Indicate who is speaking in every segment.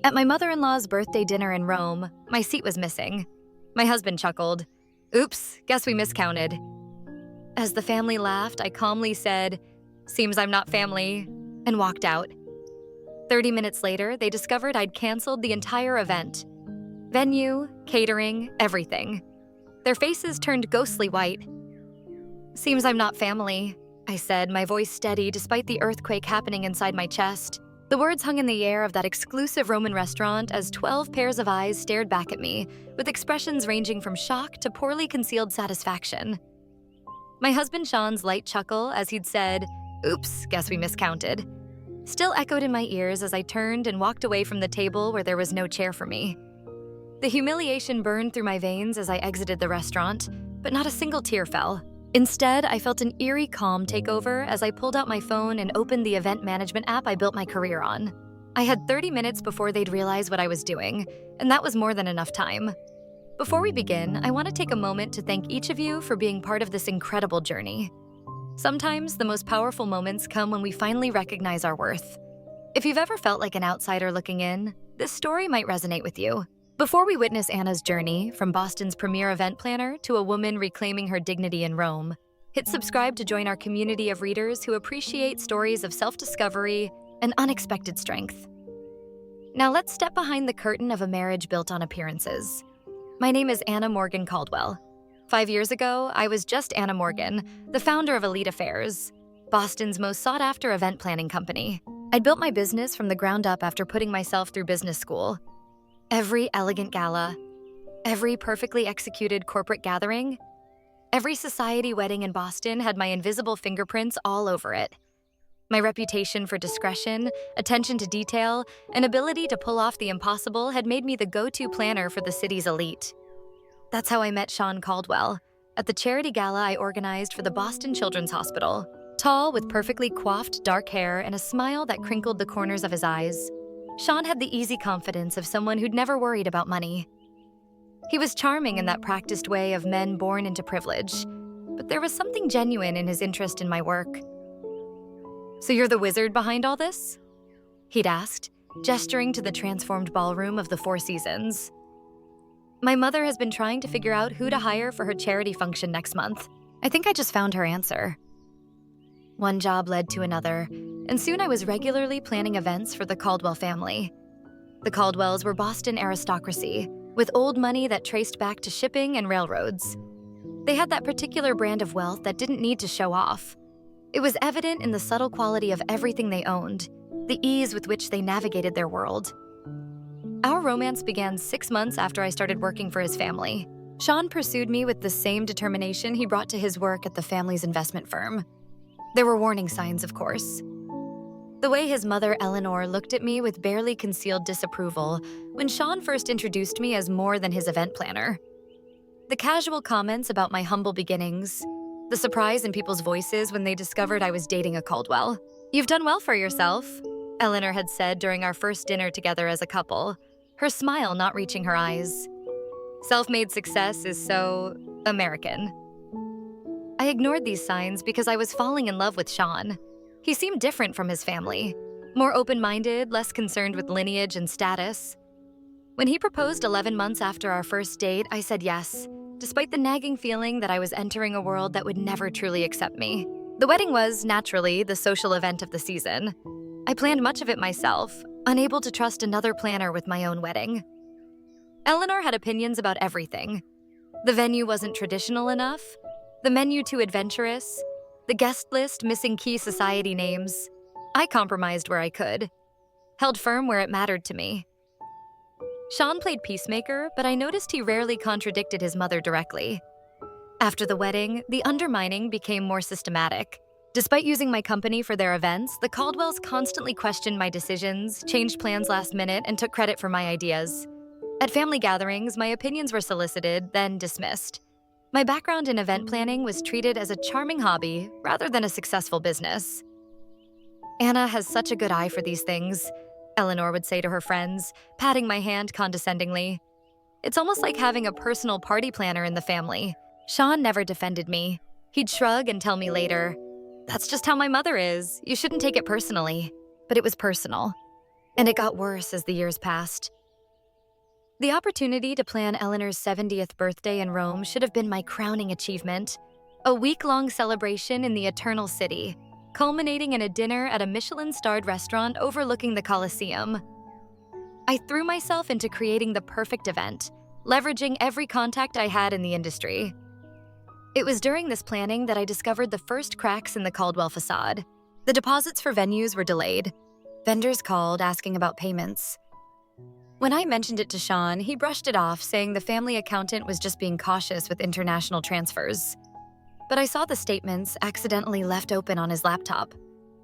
Speaker 1: At my mother-in-law's birthday dinner in Rome, my seat was missing. My husband chuckled. "Oops, guess we miscounted." As the family laughed, I calmly said, "Seems I'm not family," and walked out. 30 minutes later, they discovered I'd canceled the entire event. Venue, catering, everything. Their faces turned ghostly white. "Seems I'm not family," I said, my voice steady despite the earthquake happening inside my chest. The words hung in the air of that exclusive Roman restaurant as 12 pairs of eyes stared back at me, with expressions ranging from shock to poorly concealed satisfaction. My husband Sean's light chuckle as he'd said, "Oops, guess we miscounted," still echoed in my ears as I turned and walked away from the table where there was no chair for me. The humiliation burned through my veins as I exited the restaurant, but not a single tear fell. Instead, I felt an eerie calm take over as I pulled out my phone and opened the event management app I built my career on. I had 30 minutes before they'd realize what I was doing, and that was more than enough time. Before we begin, I want to take a moment to thank each of you for being part of this incredible journey. Sometimes the most powerful moments come when we finally recognize our worth. If you've ever felt like an outsider looking in, this story might resonate with you. Before we witness Anna's journey, from Boston's premier event planner to a woman reclaiming her dignity in Rome, hit subscribe to join our community of readers who appreciate stories of self-discovery and unexpected strength. Now let's step behind the curtain of a marriage built on appearances. My name is Anna Morgan Caldwell. 5 years ago, I was just Anna Morgan, the founder of Elite Affairs, Boston's most sought-after event planning company. I'd built my business from the ground up after putting myself through business school. Every elegant gala, every perfectly executed corporate gathering, every society wedding in Boston had my invisible fingerprints all over it. My reputation for discretion, attention to detail, and ability to pull off the impossible had made me the go-to planner for the city's elite. That's how I met Sean Caldwell, at the charity gala I organized for the Boston Children's Hospital. Tall, with perfectly coiffed dark hair and a smile that crinkled the corners of his eyes, Sean had the easy confidence of someone who'd never worried about money. He was charming in that practiced way of men born into privilege, but there was something genuine in his interest in my work. "So you're the wizard behind all this?" he'd asked, gesturing to the transformed ballroom of the Four Seasons. "My mother has been trying to figure out who to hire for her charity function next month. I think I just found her answer." One job led to another, and soon I was regularly planning events for the Caldwell family. The Caldwells were Boston aristocracy, with old money that traced back to shipping and railroads. They had that particular brand of wealth that didn't need to show off. It was evident in the subtle quality of everything they owned, the ease with which they navigated their world. Our romance began 6 months after I started working for his family. Sean pursued me with the same determination he brought to his work at the family's investment firm. There were warning signs, of course. The way his mother, Eleanor, looked at me with barely concealed disapproval when Sean first introduced me as more than his event planner. The casual comments about my humble beginnings, the surprise in people's voices when they discovered I was dating a Caldwell. "You've done well for yourself," Eleanor had said during our first dinner together as a couple, her smile not reaching her eyes. "Self-made success is so American." I ignored these signs because I was falling in love with Sean. He seemed different from his family, more open-minded, less concerned with lineage and status. When he proposed 11 months after our first date, I said yes, despite the nagging feeling that I was entering a world that would never truly accept me. The wedding was, naturally, the social event of the season. I planned much of it myself, unable to trust another planner with my own wedding. Eleanor had opinions about everything. The venue wasn't traditional enough, the menu too adventurous, the guest list missing key society names. I compromised where I could, held firm where it mattered to me. Sean played peacemaker, but I noticed he rarely contradicted his mother directly. After the wedding, the undermining became more systematic. Despite using my company for their events, the Caldwells constantly questioned my decisions, changed plans last minute, and took credit for my ideas. At family gatherings, my opinions were solicited, then dismissed. My background in event planning was treated as a charming hobby rather than a successful business. "Anna has such a good eye for these things," Eleanor would say to her friends, patting my hand condescendingly. "It's almost like having a personal party planner in the family." Sean never defended me. He'd shrug and tell me later, "That's just how my mother is. You shouldn't take it personally." But it was personal. And it got worse as the years passed. The opportunity to plan Eleanor's 70th birthday in Rome should have been my crowning achievement. A week-long celebration in the Eternal City, culminating in a dinner at a Michelin-starred restaurant overlooking the Colosseum. I threw myself into creating the perfect event, leveraging every contact I had in the industry. It was during this planning that I discovered the first cracks in the Caldwell facade. The deposits for venues were delayed. Vendors called asking about payments. When I mentioned it to Sean, he brushed it off, saying the family accountant was just being cautious with international transfers. But I saw the statements accidentally left open on his laptop.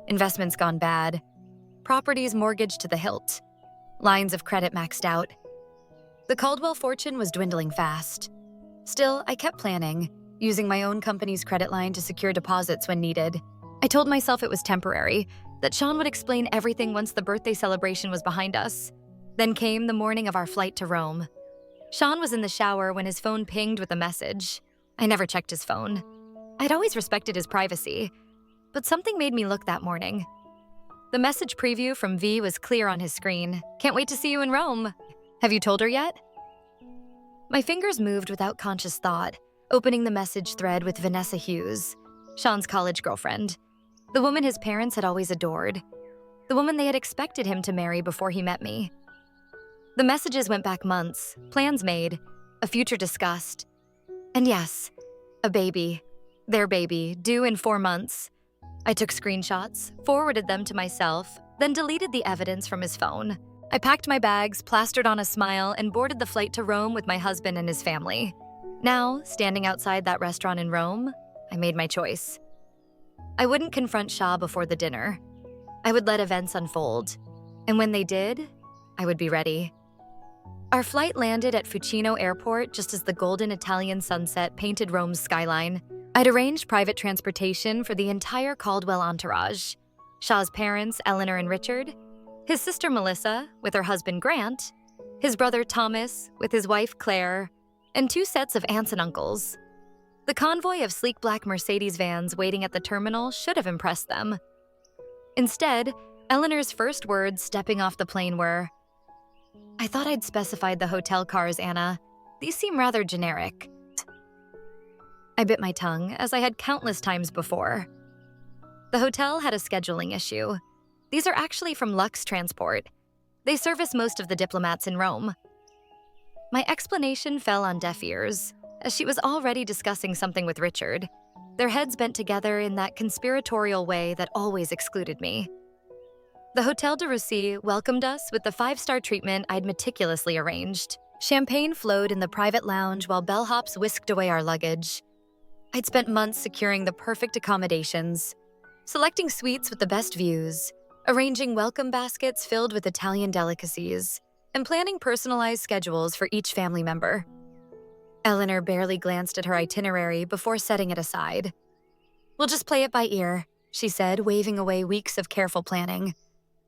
Speaker 1: Investments gone bad. Properties mortgaged to the hilt. Lines of credit maxed out. The Caldwell fortune was dwindling fast. Still, I kept planning, using my own company's credit line to secure deposits when needed. I told myself it was temporary, that Sean would explain everything once the birthday celebration was behind us. Then came the morning of our flight to Rome. Sean was in the shower when his phone pinged with a message. I never checked his phone. I'd always respected his privacy, but something made me look that morning. The message preview from V was clear on his screen. "Can't wait to see you in Rome. Have you told her yet?" My fingers moved without conscious thought, opening the message thread with Vanessa Hughes, Sean's college girlfriend, the woman his parents had always adored, the woman they had expected him to marry before he met me. The messages went back months, plans made, a future discussed. And yes, a baby, their baby, due in 4 months. I took screenshots, forwarded them to myself, then deleted the evidence from his phone. I packed my bags, plastered on a smile, and boarded the flight to Rome with my husband and his family. Now, standing outside that restaurant in Rome, I made my choice. I wouldn't confront Shah before the dinner. I would let events unfold. And when they did, I would be ready. Our flight landed at Fucino Airport just as the golden Italian sunset painted Rome's skyline. I'd arranged private transportation for the entire Caldwell entourage. Shah's parents, Eleanor and Richard, his sister Melissa, with her husband Grant, his brother Thomas, with his wife Claire, and 2 sets of aunts and uncles. The convoy of sleek black Mercedes vans waiting at the terminal should have impressed them. Instead, Eleanor's first words stepping off the plane were, "I thought I'd specified the hotel cars, Anna. These seem rather generic." I bit my tongue, as I had countless times before. The hotel had a scheduling issue. These are actually from Lux Transport. They service most of the diplomats in Rome. My explanation fell on deaf ears, as she was already discussing something with Richard, their heads bent together in that conspiratorial way that always excluded me. The Hotel de Russie welcomed us with the 5-star treatment I'd meticulously arranged. Champagne flowed in the private lounge while bellhops whisked away our luggage. I'd spent months securing the perfect accommodations, selecting suites with the best views, arranging welcome baskets filled with Italian delicacies, and planning personalized schedules for each family member. Eleanor barely glanced at her itinerary before setting it aside. "We'll just play it by ear," she said, waving away weeks of careful planning.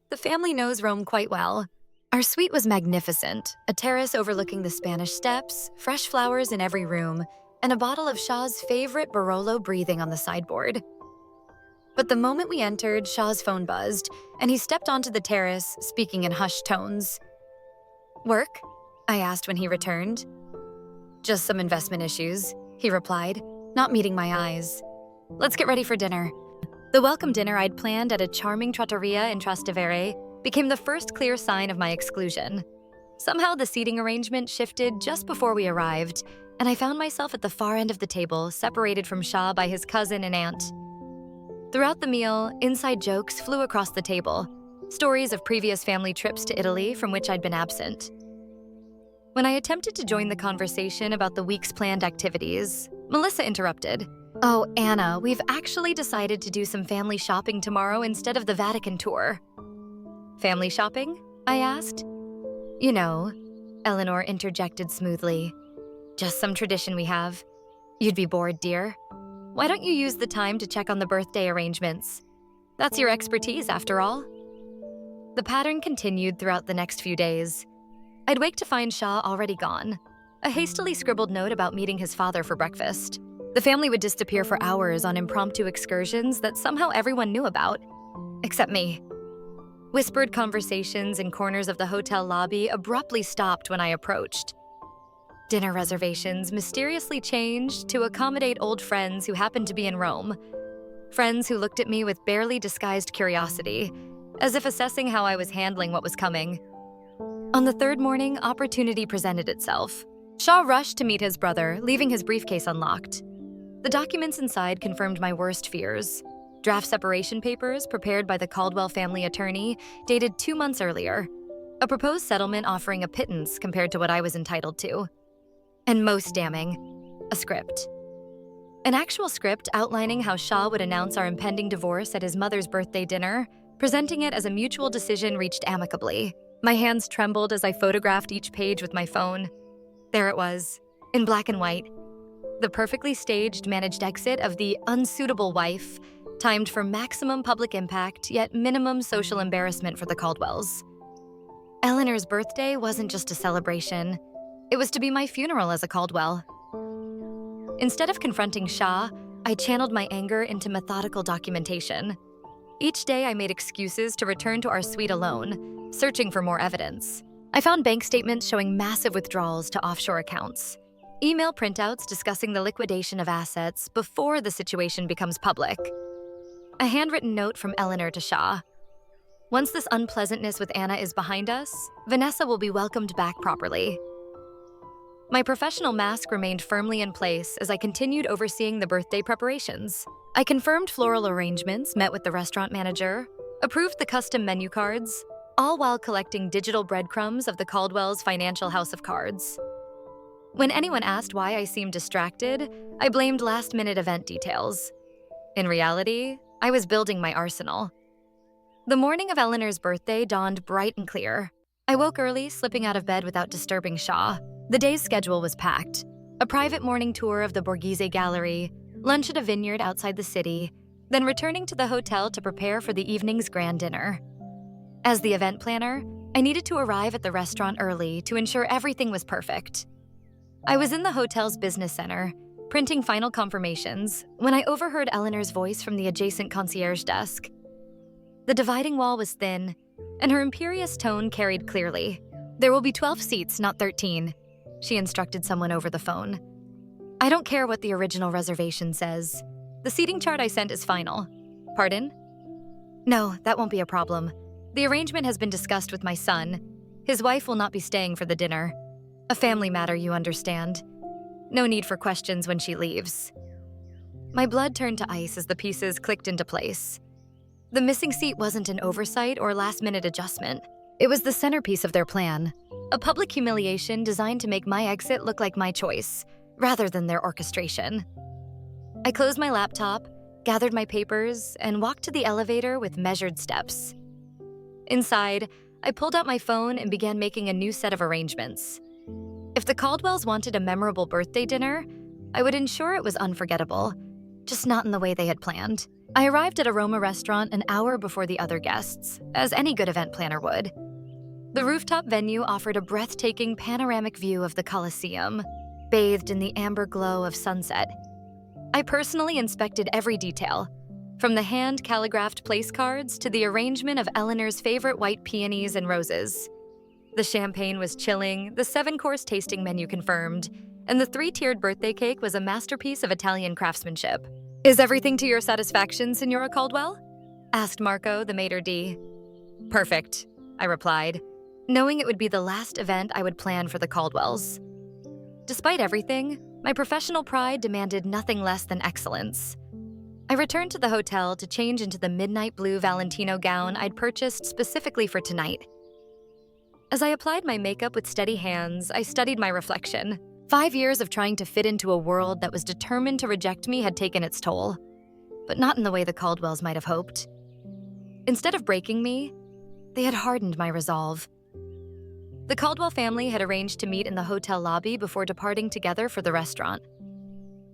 Speaker 1: "The family knows Rome quite well." Our suite was magnificent, a terrace overlooking the Spanish Steps, fresh flowers in every room, and a bottle of Shah's favorite Barolo breathing on the sideboard. But the moment we entered, Shah's phone buzzed, and he stepped onto the terrace, speaking in hushed tones. "Work?" I asked when he returned. "Just some investment issues," he replied, not meeting my eyes. "Let's get ready for dinner." The welcome dinner I'd planned at a charming trattoria in Trastevere became the first clear sign of my exclusion. Somehow the seating arrangement shifted just before we arrived, and I found myself at the far end of the table, separated from Shah by his cousin and aunt. Throughout the meal, inside jokes flew across the table, stories of previous family trips to Italy from which I'd been absent. When I attempted to join the conversation about the week's planned activities, Melissa interrupted. "Oh, Anna, we've actually decided to do some family shopping tomorrow instead of the Vatican tour." "Family shopping?" I asked. "You know," Eleanor interjected smoothly. "Just some tradition we have. You'd be bored, dear. Why don't you use the time to check on the birthday arrangements? That's your expertise, after all." The pattern continued throughout the next few days. I'd wake to find Shah already gone, a hastily scribbled note about meeting his father for breakfast. The family would disappear for hours on impromptu excursions that somehow everyone knew about, except me. Whispered conversations in corners of the hotel lobby abruptly stopped when I approached. Dinner reservations mysteriously changed to accommodate old friends who happened to be in Rome. Friends who looked at me with barely disguised curiosity, as if assessing how I was handling what was coming. On the third morning, opportunity presented itself. Shaw rushed to meet his brother, leaving his briefcase unlocked. The documents inside confirmed my worst fears. Draft separation papers prepared by the Caldwell family attorney, dated 2 months earlier. A proposed settlement offering a pittance compared to what I was entitled to. And most damning, a script. An actual script outlining how Shaw would announce our impending divorce at his mother's birthday dinner, presenting it as a mutual decision reached amicably. My hands trembled as I photographed each page with my phone. There it was, in black and white. The perfectly staged managed exit of the unsuitable wife, timed for maximum public impact, yet minimum social embarrassment for the Caldwells. Eleanor's birthday wasn't just a celebration. It was to be my funeral as a Caldwell. Instead of confronting Shaw, I channeled my anger into methodical documentation. Each day I made excuses to return to our suite alone, searching for more evidence. I found bank statements showing massive withdrawals to offshore accounts. Email printouts discussing the liquidation of assets before the situation becomes public. A handwritten note from Eleanor to Shaw. Once this unpleasantness with Anna is behind us, Vanessa will be welcomed back properly. My professional mask remained firmly in place as I continued overseeing the birthday preparations. I confirmed floral arrangements, met with the restaurant manager, approved the custom menu cards, all while collecting digital breadcrumbs of the Caldwell's financial house of cards. When anyone asked why I seemed distracted, I blamed last-minute event details. In reality, I was building my arsenal. The morning of Eleanor's birthday dawned bright and clear. I woke early, slipping out of bed without disturbing Shaw. The day's schedule was packed. A private morning tour of the Borghese Gallery, lunch at a vineyard outside the city, then returning to the hotel to prepare for the evening's grand dinner. As the event planner, I needed to arrive at the restaurant early to ensure everything was perfect. I was in the hotel's business center, printing final confirmations, when I overheard Eleanor's voice from the adjacent concierge desk. The dividing wall was thin, and her imperious tone carried clearly. "There will be 12 seats, not 13, she instructed someone over the phone. "I don't care what the original reservation says. The seating chart I sent is final." "Pardon?" "No, that won't be a problem. The arrangement has been discussed with my son. His wife will not be staying for the dinner. A family matter, you understand. No need for questions when she leaves." My blood turned to ice as the pieces clicked into place. The missing seat wasn't an oversight or last-minute adjustment. It was the centerpiece of their plan, a public humiliation designed to make my exit look like my choice, rather than their orchestration. I closed my laptop, gathered my papers, and walked to the elevator with measured steps. Inside, I pulled out my phone and began making a new set of arrangements. If the Caldwells wanted a memorable birthday dinner, I would ensure it was unforgettable, just not in the way they had planned. I arrived at a Roma restaurant an hour before the other guests, as any good event planner would. The rooftop venue offered a breathtaking panoramic view of the Colosseum, bathed in the amber glow of sunset. I personally inspected every detail, from the hand-calligraphed place cards to the arrangement of Eleanor's favorite white peonies and roses. The champagne was chilling, the 7-course tasting menu confirmed, and the 3-tiered birthday cake was a masterpiece of Italian craftsmanship. "Is everything to your satisfaction, Signora Caldwell?" asked Marco, the maitre d'. "Perfect," I replied, knowing it would be the last event I would plan for the Caldwells. Despite everything, my professional pride demanded nothing less than excellence. I returned to the hotel to change into the midnight blue Valentino gown I'd purchased specifically for tonight. As I applied my makeup with steady hands, I studied my reflection. 5 years of trying to fit into a world that was determined to reject me had taken its toll, but not in the way the Caldwells might have hoped. Instead of breaking me, they had hardened my resolve. The Caldwell family had arranged to meet in the hotel lobby before departing together for the restaurant.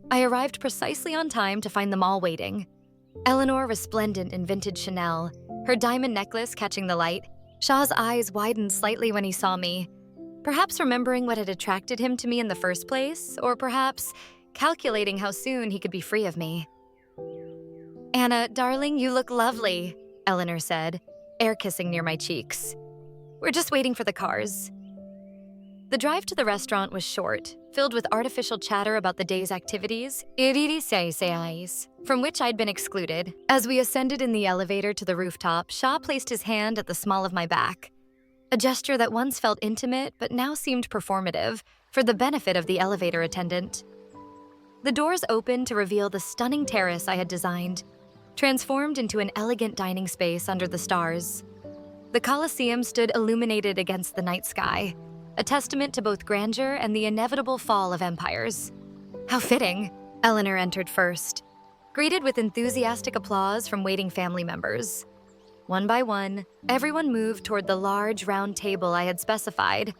Speaker 1: I arrived precisely on time to find them all waiting. Eleanor resplendent in vintage Chanel, her diamond necklace catching the light. Shaw's eyes widened slightly when he saw me, perhaps remembering what had attracted him to me in the first place, or perhaps calculating how soon he could be free of me. "Anna, darling, you look lovely," Eleanor said, air kissing near my cheeks. We're just waiting for the cars. The drive to the restaurant was short, filled with artificial chatter about the day's activities, from which I'd been excluded. As we ascended in the elevator to the rooftop, Shaw placed his hand at the small of my back, a gesture that once felt intimate but now seemed performative for the benefit of the elevator attendant. The doors opened to reveal the stunning terrace I had designed, transformed into an elegant dining space under the stars. The Colosseum stood illuminated against the night sky, a testament to both grandeur and the inevitable fall of empires. How fitting! Eleanor entered first, greeted with enthusiastic applause from waiting family members. One by one, everyone moved toward the large round table I had specified,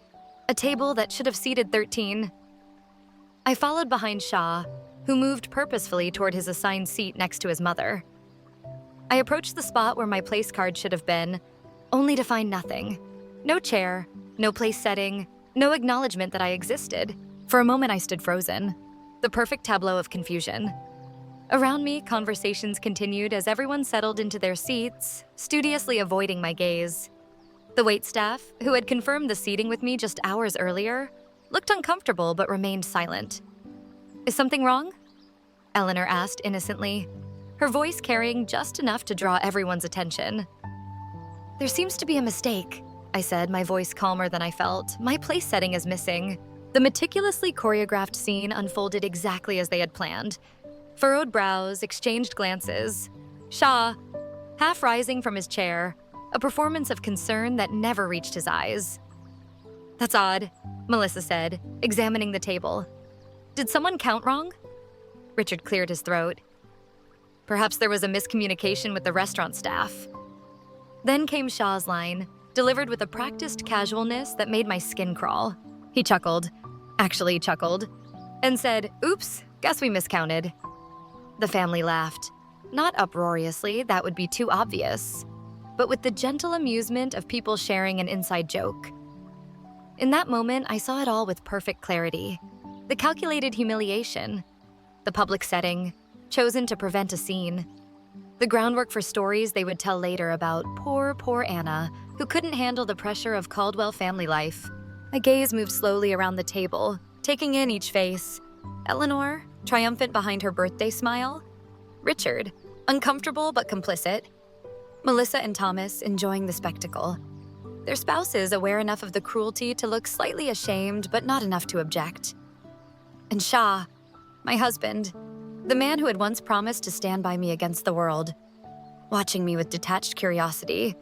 Speaker 1: a table that should have seated 13. I followed behind Shaw, who moved purposefully toward his assigned seat next to his mother. I approached the spot where my place card should have been, only to find nothing. No chair, no place setting, no acknowledgement that I existed. For a moment I stood frozen, the perfect tableau of confusion. Around me, conversations continued as everyone settled into their seats, studiously avoiding my gaze. The waitstaff, who had confirmed the seating with me just hours earlier, looked uncomfortable but remained silent. Is something wrong? Eleanor asked innocently, her voice carrying just enough to draw everyone's attention. There seems to be a mistake, I said, my voice calmer than I felt. My place setting is missing. The meticulously choreographed scene unfolded exactly as they had planned. Furrowed brows, exchanged glances. Shaw, half rising from his chair, a performance of concern that never reached his eyes. That's odd, Melissa said, examining the table. Did someone count wrong? Richard cleared his throat. Perhaps there was a miscommunication with the restaurant staff. Then came Shaw's line, delivered with a practiced casualness that made my skin crawl. He chuckled, and said, "Oops, guess we miscounted." The family laughed. Not uproariously, that would be too obvious, but with the gentle amusement of people sharing an inside joke. In that moment, I saw it all with perfect clarity. The calculated humiliation, the public setting, chosen to prevent a scene, the groundwork for stories they would tell later about poor Anna, who couldn't handle the pressure of Caldwell family life. My gaze moved slowly around the table, taking in each face. Eleanor, triumphant behind her birthday smile. Richard, uncomfortable but complicit. Melissa and Thomas enjoying the spectacle. Their spouses aware enough of the cruelty to look slightly ashamed but not enough to object. And Shaw, my husband, the man who had once promised to stand by me against the world, watching me with detached curiosity,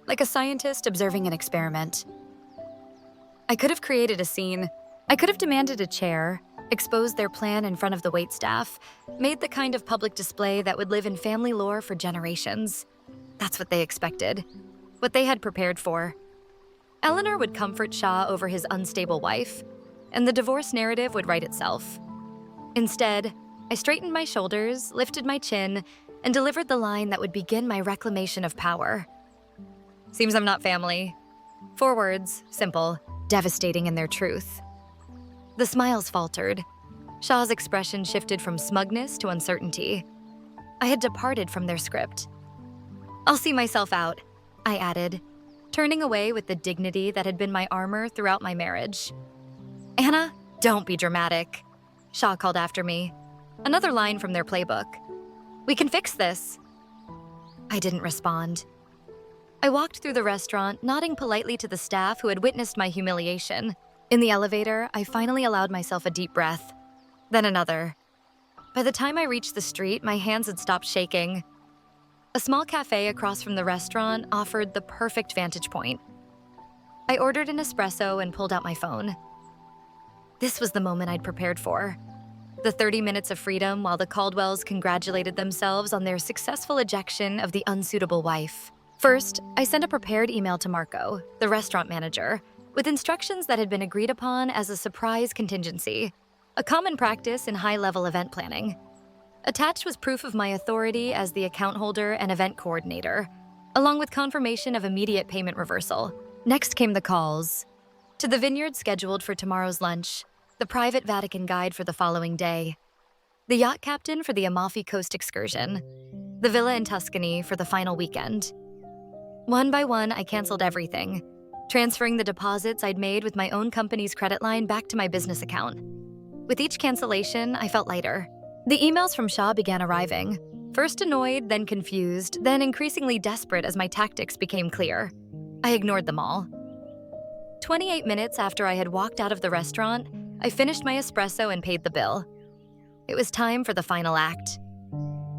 Speaker 1: like a scientist observing an experiment. I could have created a scene. I could have demanded a chair, exposed their plan in front of the waitstaff, made the kind of public display that would live in family lore for generations. That's what they expected, what they had prepared for. Eleanor would comfort Shaw over his unstable wife, and the divorce narrative would write itself. Instead, I straightened my shoulders, lifted my chin, and delivered the line that would begin my reclamation of power. Seems I'm not family. 4 words, simple, devastating in their truth. The smiles faltered. Shaw's expression shifted from smugness to uncertainty. I had departed from their script. I'll see myself out, I added, turning away with the dignity that had been my armor throughout my marriage. Anna, don't be dramatic, Shaw called after me. Another line from their playbook. We can fix this. I didn't respond. I walked through the restaurant, nodding politely to the staff who had witnessed my humiliation. In the elevator, I finally allowed myself a deep breath, then another. By the time I reached the street, my hands had stopped shaking. A small cafe across from the restaurant offered the perfect vantage point. I ordered an espresso and pulled out my phone. This was the moment I'd prepared for. The 30 minutes of freedom while the Caldwells congratulated themselves on their successful ejection of the unsuitable wife. First, I sent a prepared email to Marco, the restaurant manager, with instructions that had been agreed upon as a surprise contingency, a common practice in high-level event planning. Attached was proof of my authority as the account holder and event coordinator, along with confirmation of immediate payment reversal. Next came the calls. To the vineyard scheduled for tomorrow's lunch, the private Vatican guide for the following day, the yacht captain for the Amalfi Coast excursion, the villa in Tuscany for the final weekend. One by one, I canceled everything, transferring the deposits I'd made with my own company's credit line back to my business account. With each cancellation, I felt lighter. The emails from Shaw began arriving, first annoyed, then confused, then increasingly desperate as my tactics became clear. I ignored them all. 28 minutes after I had walked out of the restaurant, I finished my espresso and paid the bill. It was time for the final act.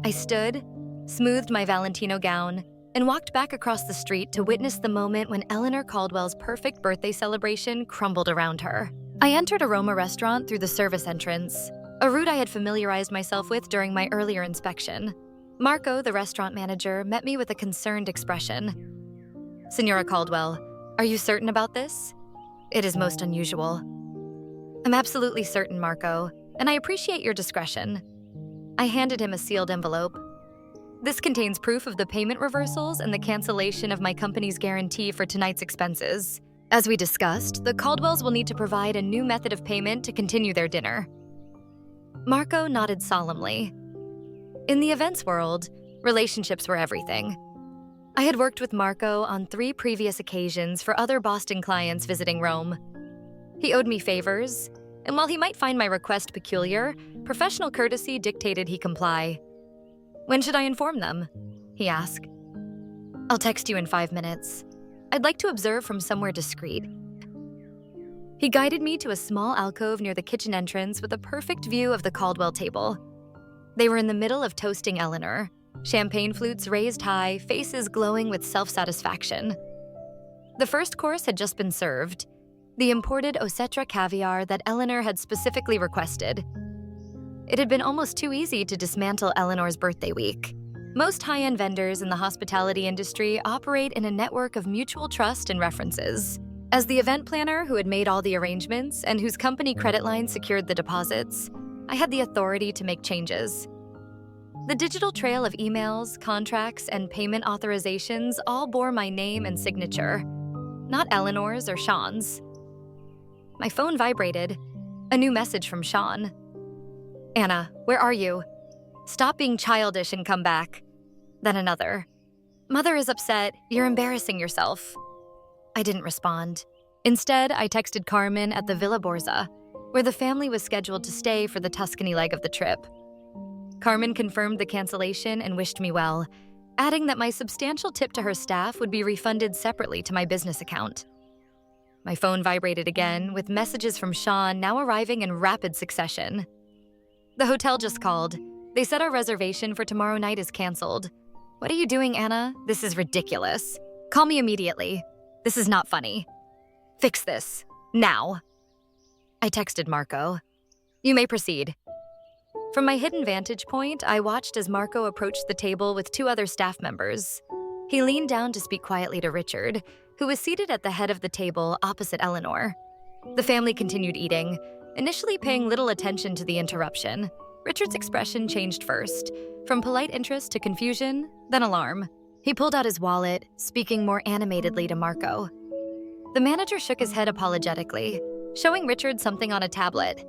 Speaker 1: I stood, smoothed my Valentino gown, and walked back across the street to witness the moment when Eleanor Caldwell's perfect birthday celebration crumbled around her. I entered Aroma Restaurant through the service entrance, a route I had familiarized myself with during my earlier inspection. Marco, the restaurant manager, met me with a concerned expression. "Senora Caldwell, are you certain about this? It is most unusual." "I'm absolutely certain, Marco, and I appreciate your discretion." I handed him a sealed envelope. "This contains proof of the payment reversals and the cancellation of my company's guarantee for tonight's expenses. As we discussed, the Caldwells will need to provide a new method of payment to continue their dinner." Marco nodded solemnly. In the events world, relationships were everything. I had worked with Marco on 3 previous occasions for other Boston clients visiting Rome. He owed me favors, and while he might find my request peculiar, professional courtesy dictated he comply. "When should I inform them?" he asked. "I'll text you in 5 minutes. I'd like to observe from somewhere discreet." He guided me to a small alcove near the kitchen entrance with a perfect view of the Caldwell table. They were in the middle of toasting Eleanor, champagne flutes raised high, faces glowing with self-satisfaction. The first course had just been served, the imported Osetra caviar that Eleanor had specifically requested. It had been almost too easy to dismantle Eleanor's birthday week. Most high-end vendors in the hospitality industry operate in a network of mutual trust and references. As the event planner who had made all the arrangements and whose company credit line secured the deposits, I had the authority to make changes. The digital trail of emails, contracts, and payment authorizations all bore my name and signature, not Eleanor's or Sean's. My phone vibrated. A new message from Sean. "Anna, where are you? Stop being childish and come back." Then another. "Mother is upset. You're embarrassing yourself." I didn't respond. Instead, I texted Carmen at the Villa Borza, where the family was scheduled to stay for the Tuscany leg of the trip. Carmen confirmed the cancellation and wished me well, adding that my substantial tip to her staff would be refunded separately to my business account. My phone vibrated again, with messages from Sean now arriving in rapid succession. "The hotel just called. They said our reservation for tomorrow night is canceled. What are you doing, Anna? This is ridiculous. Call me immediately. This is not funny. Fix this. Now." I texted Marco. "You may proceed." From my hidden vantage point, I watched as Marco approached the table with 2 other staff members. He leaned down to speak quietly to Richard, who was seated at the head of the table opposite Eleanor. The family continued eating, initially paying little attention to the interruption. Richard's expression changed first, from polite interest to confusion, then alarm. He pulled out his wallet, speaking more animatedly to Marco. The manager shook his head apologetically, showing Richard something on a tablet.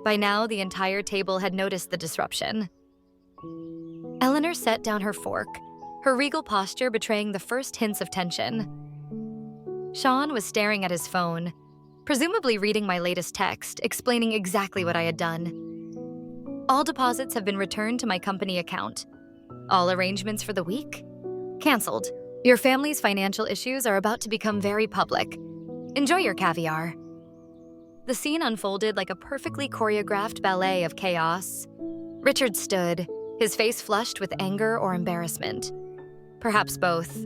Speaker 1: By now, the entire table had noticed the disruption. Eleanor set down her fork, her regal posture betraying the first hints of tension. Sean was staring at his phone, presumably reading my latest text, explaining exactly what I had done. "All deposits have been returned to my company account. All arrangements for the week? Canceled. Your family's financial issues are about to become very public. Enjoy your caviar." The scene unfolded like a perfectly choreographed ballet of chaos. Richard stood, his face flushed with anger or embarrassment. Perhaps both.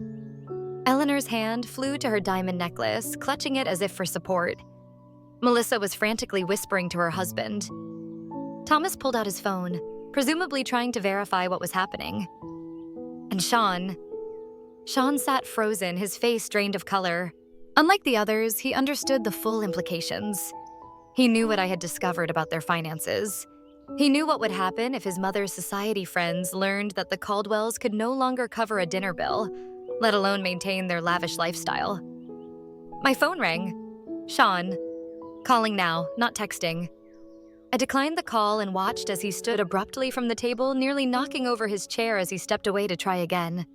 Speaker 1: Eleanor's hand flew to her diamond necklace, clutching it as if for support. Melissa was frantically whispering to her husband. Thomas pulled out his phone, presumably trying to verify what was happening. And Sean sat frozen, his face drained of color. Unlike the others, he understood the full implications. He knew what I had discovered about their finances. He knew what would happen if his mother's society friends learned that the Caldwells could no longer cover a dinner bill, let alone maintain their lavish lifestyle. My phone rang. Sean. Calling now, not texting. I declined the call and watched as he stood abruptly from the table, nearly knocking over his chair as he stepped away to try again.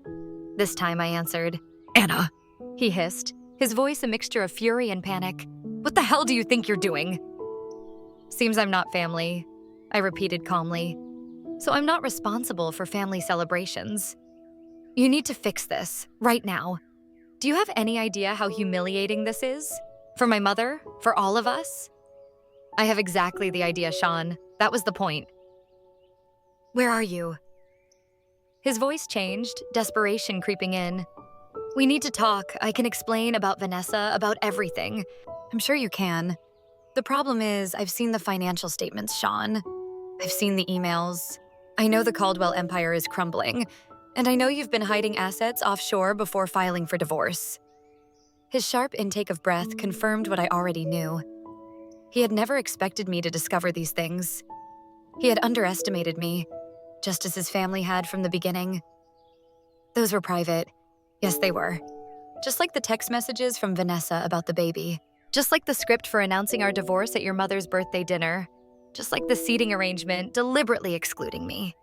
Speaker 1: This time I answered. Anna, he hissed, his voice a mixture of fury and panic. What the hell do you think you're doing? Seems I'm not family, I repeated calmly. So I'm not responsible for family celebrations. You need to fix this, right now. Do you have any idea how humiliating this is? For my mother? For all of us? I have exactly the idea, Sean. That was the point. Where are you? His voice changed, desperation creeping in. We need to talk. I can explain about Vanessa, about everything. I'm sure you can. The problem is, I've seen the financial statements, Sean. I've seen the emails. I know the Caldwell empire is crumbling, and I know you've been hiding assets offshore before filing for divorce. His sharp intake of breath confirmed what I already knew. He had never expected me to discover these things. He had underestimated me, just as his family had from the beginning. Those were private. Yes, they were. Just like the text messages from Vanessa about the baby. Just like the script for announcing our divorce at your mother's birthday dinner. Just like the seating arrangement deliberately excluding me.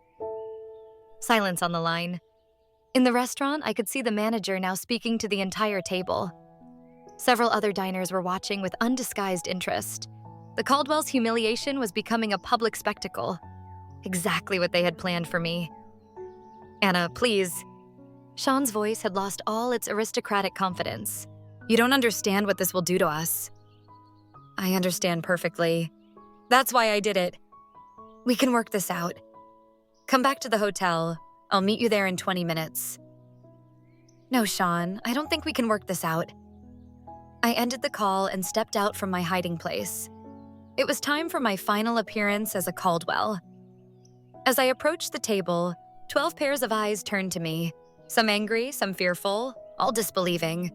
Speaker 1: Silence on the line. In the restaurant, I could see the manager now speaking to the entire table. Several other diners were watching with undisguised interest. The Caldwell's humiliation was becoming a public spectacle. Exactly what they had planned for me. Anna, please. Sean's voice had lost all its aristocratic confidence. You don't understand what this will do to us. I understand perfectly. That's why I did it. We can work this out. Come back to the hotel. I'll meet you there in 20 minutes. No, Sean, I don't think we can work this out. I ended the call and stepped out from my hiding place. It was time for my final appearance as a Caldwell. As I approached the table, 12 pairs of eyes turned to me, some angry, some fearful, all disbelieving.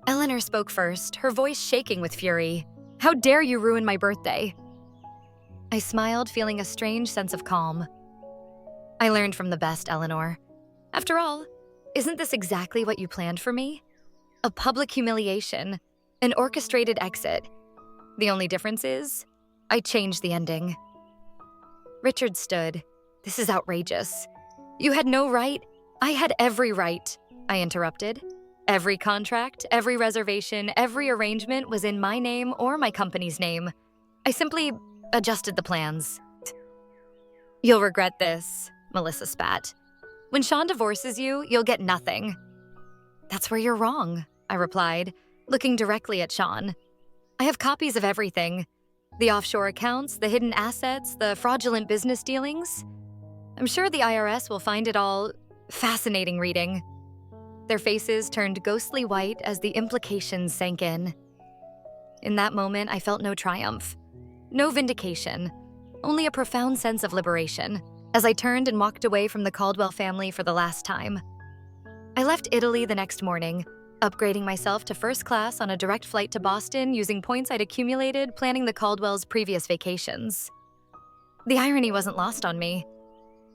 Speaker 1: Eleanor spoke first, her voice shaking with fury. How dare you ruin my birthday? I smiled, feeling a strange sense of calm. I learned from the best, Eleanor. After all, isn't this exactly what you planned for me? A public humiliation, an orchestrated exit. The only difference is, I changed the ending. Richard stood. This is outrageous. You had no right. I had every right, I interrupted. Every contract, every reservation, every arrangement was in my name or my company's name. I simply adjusted the plans. You'll regret this, Melissa spat. When Sean divorces you, you'll get nothing. That's where you're wrong, I replied, looking directly at Sean. I have copies of everything. The offshore accounts, the hidden assets, the fraudulent business dealings. I'm sure the IRS will find it all fascinating reading. Their faces turned ghostly white as the implications sank in. In that moment, I felt no triumph, no vindication, only a profound sense of liberation as I turned and walked away from the Caldwell family for the last time. I left Italy the next morning, upgrading myself to first class on a direct flight to Boston using points I'd accumulated planning the Caldwell's previous vacations. The irony wasn't lost on me.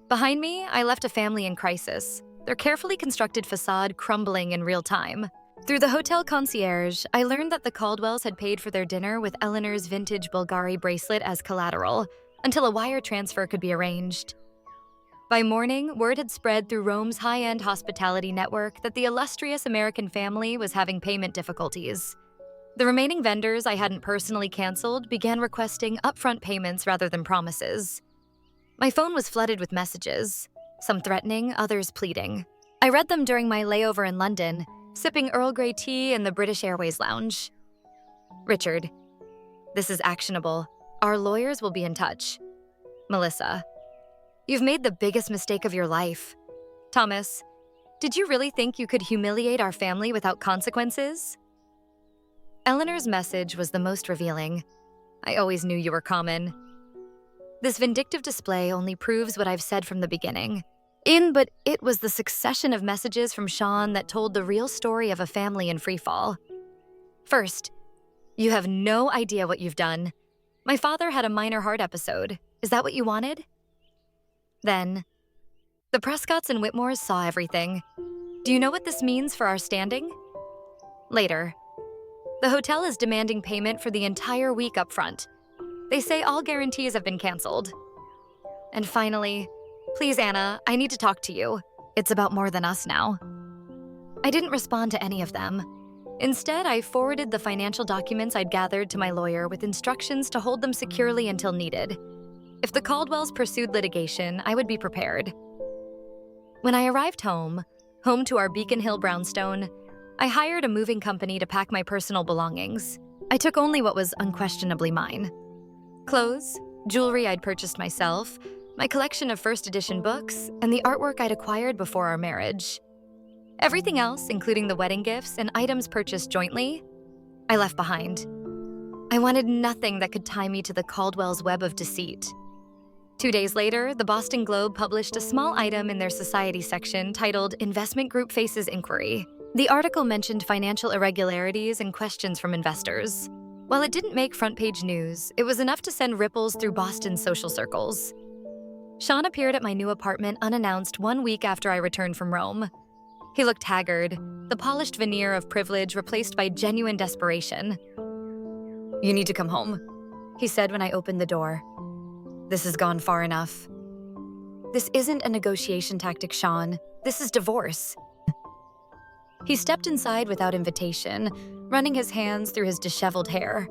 Speaker 1: Behind me, I left a family in crisis, their carefully constructed facade crumbling in real time. Through the hotel concierge, I learned that the Caldwells had paid for their dinner with Eleanor's vintage Bulgari bracelet as collateral until a wire transfer could be arranged. By morning, word had spread through Rome's high-end hospitality network that the illustrious American family was having payment difficulties. The remaining vendors I hadn't personally canceled began requesting upfront payments rather than promises. My phone was flooded with messages, some threatening, others pleading. I read them during my layover in London, sipping Earl Grey tea in the British Airways lounge. Richard, this is actionable. Our lawyers will be in touch. Melissa, you've made the biggest mistake of your life. Thomas, did you really think you could humiliate our family without consequences? Eleanor's message was the most revealing. I always knew you were common. This vindictive display only proves what I've said from the beginning. But it was the succession of messages from Sean that told the real story of a family in freefall. First, you have no idea what you've done. My father had a minor heart episode. Is that what you wanted? Then, the Prescotts and Whitmores saw everything. Do you know what this means for our standing? Later, the hotel is demanding payment for the entire week up front. They say all guarantees have been canceled. And finally, please, Anna, I need to talk to you. It's about more than us now. I didn't respond to any of them. Instead, I forwarded the financial documents I'd gathered to my lawyer with instructions to hold them securely until needed. If the Caldwells pursued litigation, I would be prepared. When I arrived home to our Beacon Hill brownstone, I hired a moving company to pack my personal belongings. I took only what was unquestionably mine. Clothes, jewelry I'd purchased myself, my collection of first edition books, and the artwork I'd acquired before our marriage. Everything else, including the wedding gifts and items purchased jointly, I left behind. I wanted nothing that could tie me to the Caldwells' web of deceit. 2 days later, the Boston Globe published a small item in their society section titled Investment Group Faces Inquiry. The article mentioned financial irregularities and questions from investors. While it didn't make front-page news, it was enough to send ripples through Boston's social circles. Sean appeared at my new apartment unannounced 1 week after I returned from Rome. He looked haggard, the polished veneer of privilege replaced by genuine desperation. "You need to come home," he said when I opened the door. "This has gone far enough." "This isn't a negotiation tactic, Sean. This is divorce." He stepped inside without invitation, running his hands through his disheveled hair.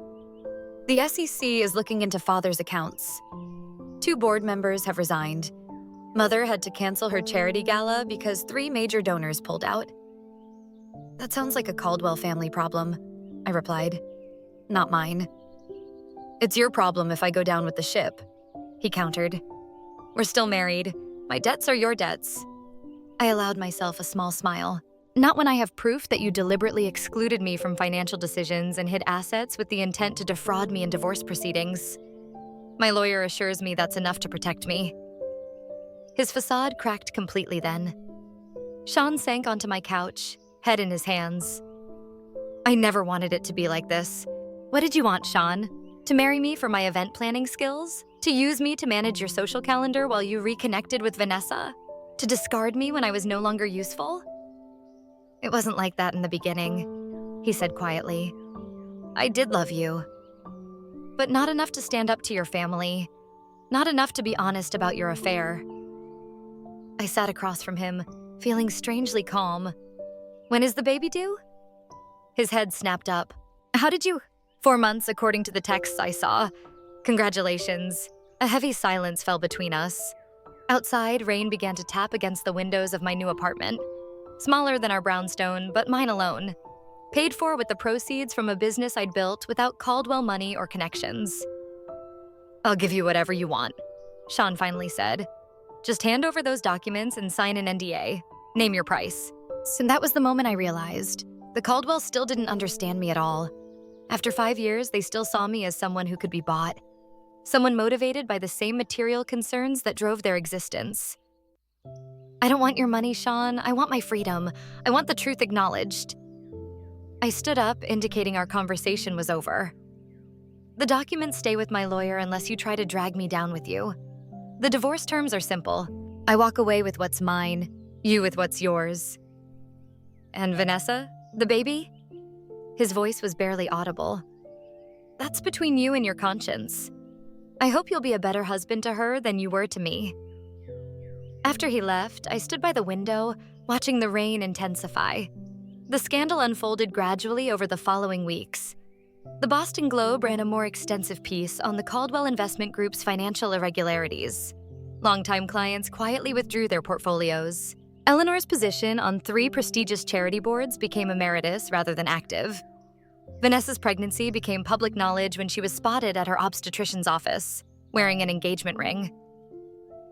Speaker 1: "The SEC is looking into father's accounts. 2 board members have resigned. Mother had to cancel her charity gala because 3 major donors pulled out." "That sounds like a Caldwell family problem," I replied. "Not mine." "It's your problem if I go down with the ship," he countered. "We're still married. My debts are your debts." I allowed myself a small smile. "Not when I have proof that you deliberately excluded me from financial decisions and hid assets with the intent to defraud me in divorce proceedings. My lawyer assures me that's enough to protect me." His facade cracked completely then. Sean sank onto my couch, head in his hands. "I never wanted it to be like this. What did you want, Sean? To marry me for my event planning skills? To use me to manage your social calendar while you reconnected with Vanessa? To discard me when I was no longer useful?" "It wasn't like that in the beginning," he said quietly. "I did love you. But not enough to stand up to your family. Not enough to be honest about your affair." I sat across from him, feeling strangely calm. "When is the baby due?" His head snapped up. "How did you—" 4 months, according to the texts I saw. "Congratulations." A heavy silence fell between us. Outside, rain began to tap against the windows of my new apartment. Smaller than our brownstone, but mine alone. Paid for with the proceeds from a business I'd built without Caldwell money or connections. "I'll give you whatever you want," Sean finally said. "Just hand over those documents and sign an NDA. Name your price." And that was the moment I realized the Caldwells still didn't understand me at all. After 5 years, they still saw me as someone who could be bought. Someone motivated by the same material concerns that drove their existence. "I don't want your money, Sean. I want my freedom. I want the truth acknowledged." I stood up, indicating our conversation was over. "The documents stay with my lawyer unless you try to drag me down with you. The divorce terms are simple. I walk away with what's mine, you with what's yours." "And Vanessa? The baby?" His voice was barely audible. "That's between you and your conscience. I hope you'll be a better husband to her than you were to me." After he left, I stood by the window, watching the rain intensify. The scandal unfolded gradually over the following weeks. The Boston Globe ran a more extensive piece on the Caldwell Investment Group's financial irregularities. Longtime clients quietly withdrew their portfolios. Eleanor's position on 3 prestigious charity boards became emeritus rather than active. Vanessa's pregnancy became public knowledge when she was spotted at her obstetrician's office, wearing an engagement ring.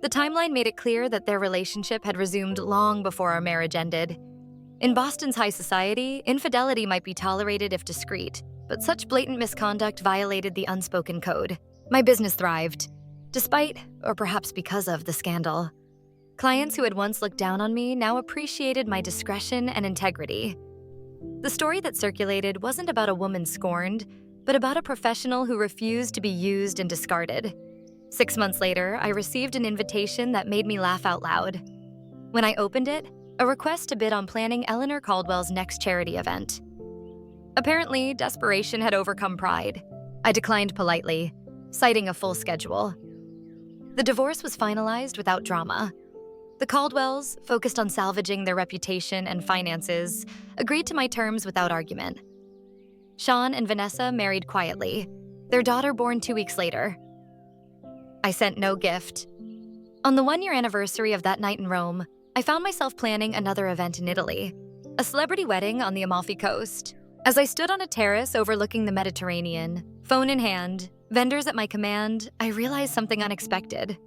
Speaker 1: The timeline made it clear that their relationship had resumed long before our marriage ended. In Boston's high society, infidelity might be tolerated if discreet, but such blatant misconduct violated the unspoken code. My business thrived, despite, or perhaps because of, the scandal. Clients who had once looked down on me now appreciated my discretion and integrity. The story that circulated wasn't about a woman scorned, but about a professional who refused to be used and discarded. 6 months later, I received an invitation that made me laugh out loud. When I opened it, a request to bid on planning Eleanor Caldwell's next charity event. Apparently, desperation had overcome pride. I declined politely, citing a full schedule. The divorce was finalized without drama. The Caldwells, focused on salvaging their reputation and finances, agreed to my terms without argument. Sean and Vanessa married quietly, their daughter born 2 weeks later. I sent no gift. On the 1-year anniversary of that night in Rome, I found myself planning another event in Italy, a celebrity wedding on the Amalfi Coast. As I stood on a terrace overlooking the Mediterranean, phone in hand, vendors at my command, I realized something unexpected.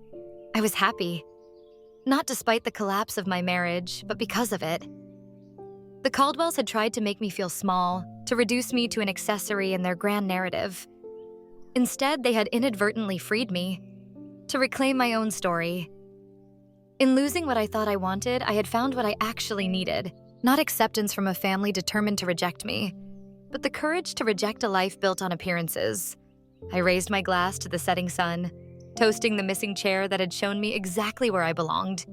Speaker 1: I was happy. Not despite the collapse of my marriage, but because of it. The Caldwells had tried to make me feel small, to reduce me to an accessory in their grand narrative. Instead, they had inadvertently freed me, to reclaim my own story. In losing what I thought I wanted, I had found what I actually needed, not acceptance from a family determined to reject me, but the courage to reject a life built on appearances. I raised my glass to the setting sun, toasting the missing chair that had shown me exactly where I belonged.